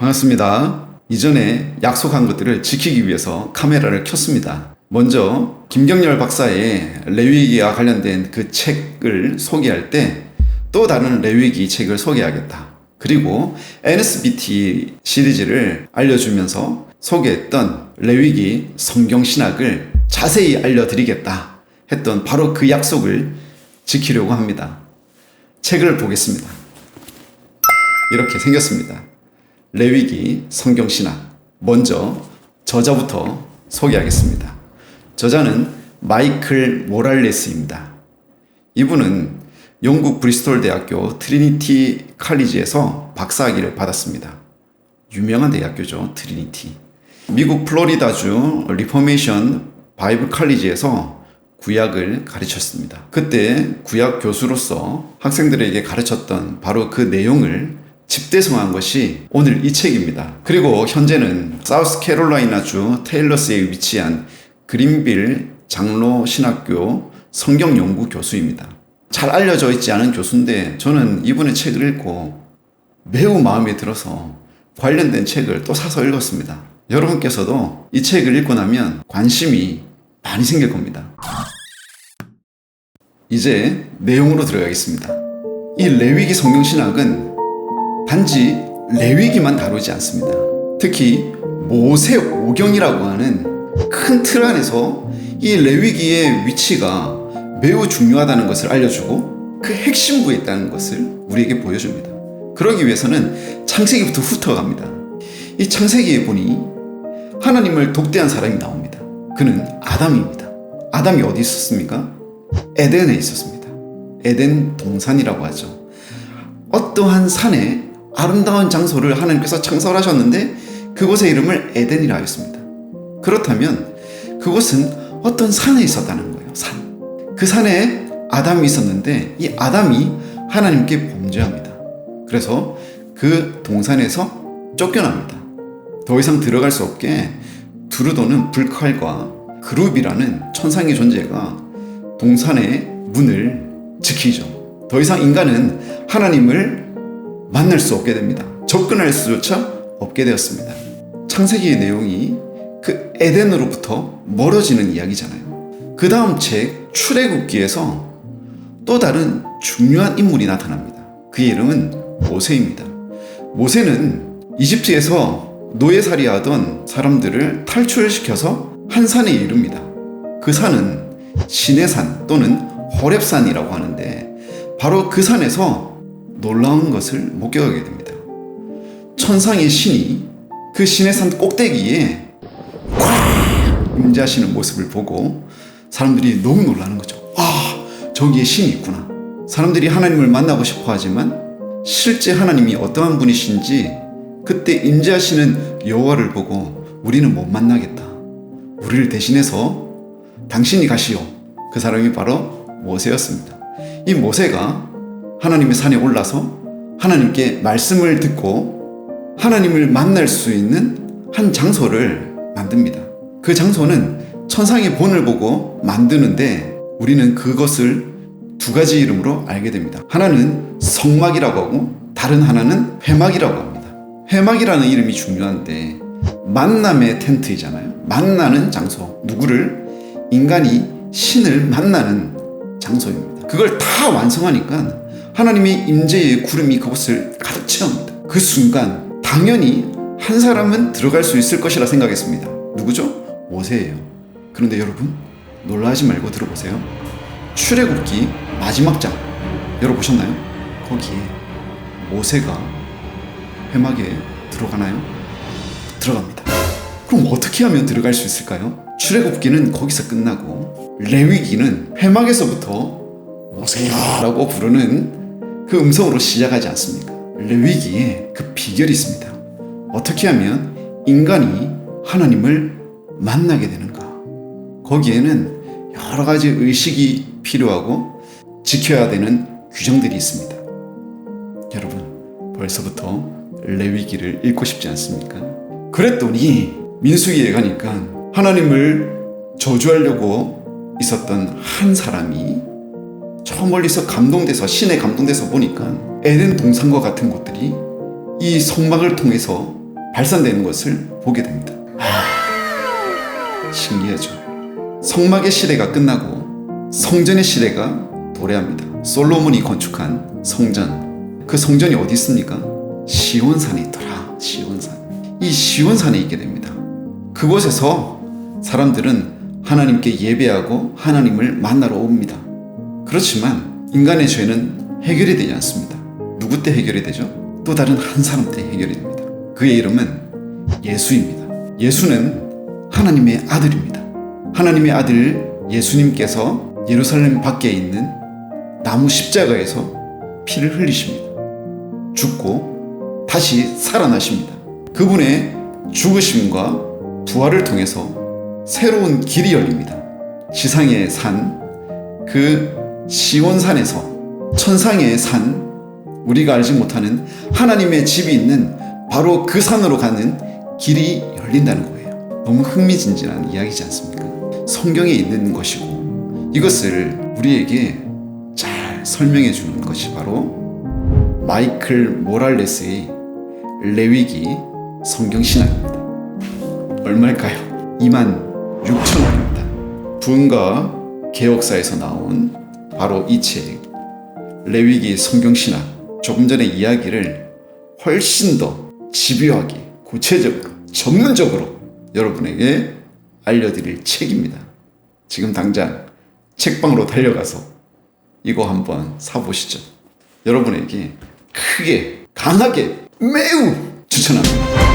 반갑습니다. 이전에 약속한 것들을 지키기 위해서 카메라를 켰습니다. 먼저 김경렬 박사의 레위기와 관련된 그 책을 소개할 때 또 다른 레위기 책을 소개하겠다. 그리고 NSBT 시리즈를 알려주면서 소개했던 레위기 성경신학을 자세히 알려드리겠다 했던 바로 그 약속을 지키려고 합니다. 책을 보겠습니다. 이렇게 생겼습니다. 레위기 성경신학. 먼저 저자부터 소개하겠습니다. 저자는 마이클 모랄레스입니다. 이분은 영국 브리스톨 대학교 트리니티 칼리지에서 박사학위를 받았습니다. 유명한 대학교죠, 트리니티. 미국 플로리다주 리포메이션 바이블 칼리지에서 구약을 가르쳤습니다. 그때 구약 교수로서 학생들에게 가르쳤던 바로 그 내용을 집대성한 것이 오늘 이 책입니다. 그리고 현재는 사우스캐롤라이나주 테일러스에 위치한 그린빌 장로 신학교 성경연구 교수입니다. 잘 알려져 있지 않은 교수인데 저는 이분의 책을 읽고 매우 마음에 들어서 관련된 책을 또 사서 읽었습니다. 여러분께서도 이 책을 읽고 나면 관심이 많이 생길 겁니다. 이제 내용으로 들어가겠습니다. 이 레위기 성경신학은 단지 레위기만 다루지 않습니다. 특히 모세오경이라고 하는 큰 틀 안에서 이 레위기의 위치가 매우 중요하다는 것을 알려주고 그 핵심부에 있다는 것을 우리에게 보여줍니다. 그러기 위해서는 창세기부터 훑어갑니다. 이 창세기에 보니 하나님을 독대한 사람이 나옵니다. 그는 아담입니다. 아담이 어디 있었습니까? 에덴에 있었습니다. 에덴 동산이라고 하죠. 어떠한 산에 아름다운 장소를 하나님께서 창설하셨는데 그곳의 이름을 에덴이라 하였습니다. 그렇다면 그곳은 어떤 산에 있었다는 거예요. 산. 그 산에 아담이 있었는데 이 아담이 하나님께 범죄합니다. 그래서 그 동산에서 쫓겨납니다. 더 이상 들어갈 수 없게 두루도는 불칼과 그룹이라는 천상의 존재가 동산의 문을 지키죠. 더 이상 인간은 하나님을 만날 수 없게 됩니다. 접근할 수조차 없게 되었습니다. 창세기의 내용이 그 에덴으로부터 멀어지는 이야기잖아요. 그 다음 책 출애굽기에서 또 다른 중요한 인물이 나타납니다. 그의 이름은 모세입니다. 모세는 이집트에서 노예살이하던 사람들을 탈출시켜서 한 산에 이릅니다. 그 산은 시내산 또는 호렙산이라고 하는데 바로 그 산에서 놀라운 것을 목격하게 됩니다. 천상의 신이 그 시내산 꼭대기에 임재하시는 모습을 보고 사람들이 너무 놀라는 거죠. 저기에 신이 있구나. 사람들이 하나님을 만나고 싶어 하지만 실제 하나님이 어떠한 분이신지 그때 임재하시는 여호와를 보고 우리는 못 만나겠다. 우리를 대신해서 당신이 가시오. 그 사람이 바로 모세였습니다. 이 모세가 하나님의 산에 올라서 하나님께 말씀을 듣고 하나님을 만날 수 있는 한 장소를 만듭니다. 그 장소는 천상의 본을 보고 만드는데 우리는 그것을 두 가지 이름으로 알게 됩니다. 하나는 성막이라고 하고 다른 하나는 회막이라고 합니다. 회막이라는 이름이 중요한데 만남의 텐트이잖아요. 만나는 장소. 누구를? 인간이 신을 만나는 장소입니다. 그걸 다 완성하니까 하나님의 임재의 구름이 그곳을 가득 채웁니다. 그 순간 당연히 한 사람은 들어갈 수 있을 것이라 생각했습니다. 누구죠? 모세예요. 그런데 여러분 놀라지 말고 들어보세요. 출애굽기 마지막 장 열어보셨나요? 거기에 모세가 회막에 들어가나요? 들어갑니다. 그럼 어떻게 하면 들어갈 수 있을까요? 출애굽기는 거기서 끝나고 레위기는 회막에서부터 모세야라고 부르는 그 음성으로 시작하지 않습니까? 레위기에 그 비결이 있습니다. 어떻게 하면 인간이 하나님을 만나게 되는가? 거기에는 여러 가지 의식이 필요하고 지켜야 되는 규정들이 있습니다. 여러분 벌써부터 레위기를 읽고 싶지 않습니까? 그랬더니 민수기에 가니까 하나님을 저주하려고 있었던 한 사람이 저 멀리서 감동돼서 신에 감동돼서 보니까 에덴 동산과 같은 곳들이 이 성막을 통해서 발산되는 것을 보게 됩니다. 신기하죠. 성막의 시대가 끝나고 성전의 시대가 도래합니다. 솔로몬이 건축한 성전, 그 성전이 어디 있습니까? 시온산에 있더라. 시온산. 이 시온산에 있게 됩니다. 그곳에서 사람들은 하나님께 예배하고 하나님을 만나러 옵니다. 그렇지만 인간의 죄는 해결이 되지 않습니다. 누구 때 해결이 되죠? 또 다른 한 사람 때 해결이 됩니다. 그의 이름은 예수입니다. 예수는 하나님의 아들입니다. 하나님의 아들 예수님께서 예루살렘 밖에 있는 나무 십자가에서 피를 흘리십니다. 죽고 다시 살아나십니다. 그분의 죽으심과 부활을 통해서 새로운 길이 열립니다. 지상의 산, 그 시온산에서 천상의 산, 우리가 알지 못하는 하나님의 집이 있는 바로 그 산으로 가는 길이 열린다는 거예요. 너무 흥미진진한 이야기지 않습니까? 성경에 있는 것이고 이것을 우리에게 잘 설명해 주는 것이 바로 마이클 모랄레스의 레위기 성경신학입니다. 얼마일까요? 26,000원입니다. 부흥과 개혁사에서 나온 바로 이 책 레위기 성경신학, 조금 전에 이야기를 훨씬 더 집요하게 구체적으로 전문적으로 여러분에게 알려드릴 책입니다. 지금 당장 책방으로 달려가서 이거 한번 사보시죠. 여러분에게 크게 강하게 매우 추천합니다.